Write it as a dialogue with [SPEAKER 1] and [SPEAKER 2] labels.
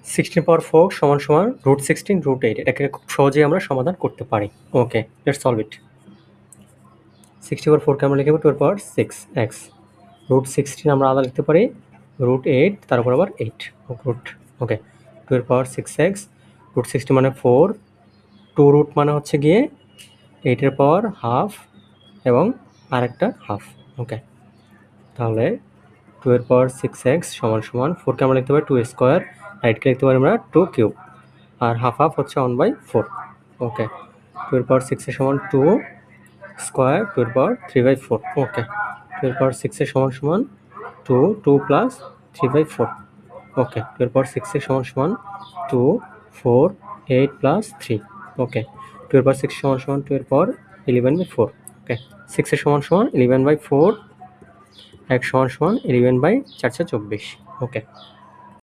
[SPEAKER 1] 16 পাওয়ার 4 সমান সমান √16 √8 এটাকে খুব সহজেই আমরা সমাধান করতে পারি। ওকে, লেটস সলভ ইট। 60 পাওয়ার 4 কে আমরা লিখব 2 পাওয়ার 6x, √16 আমরা আলাদা লিখতে পারি √8 তার উপর আবার 8 ওকে 2 এর পাওয়ার 6x, √60 মানে 4, 2 রুট মানে হচ্ছে গিয়ে 8 এর পাওয়ার হাফ এবং আরেকটা হাফ। ওকে, তাহলে 2 এর পাওয়ার 6x সমান সমান 4 কে আমরা লিখতে পারি 2 স্কোয়ার, 8 কে লিখতে পারি আমরা 2 কিউব, আর হাফ হাফ হচ্ছে 1/4। ওকে, 2 এর পাওয়ার 6 এর সমান 2 স্কোয়ার, 2 এর পাওয়ার 3/4। ওকে, 2 এর পাওয়ার 6 এর সমান সমান 2 প্লাস 3/4। ওকে, 2 এর পাওয়ার 6 এর সমান সমান 2 4 8 প্লাস 3। ওকে, 2 এর পাওয়ার 6 সমান সমান 2 এর পাওয়ার 11/4। ওকে, 6 এর সমান সমান 11/4, 1 সমান সমান 11/424। ওকে।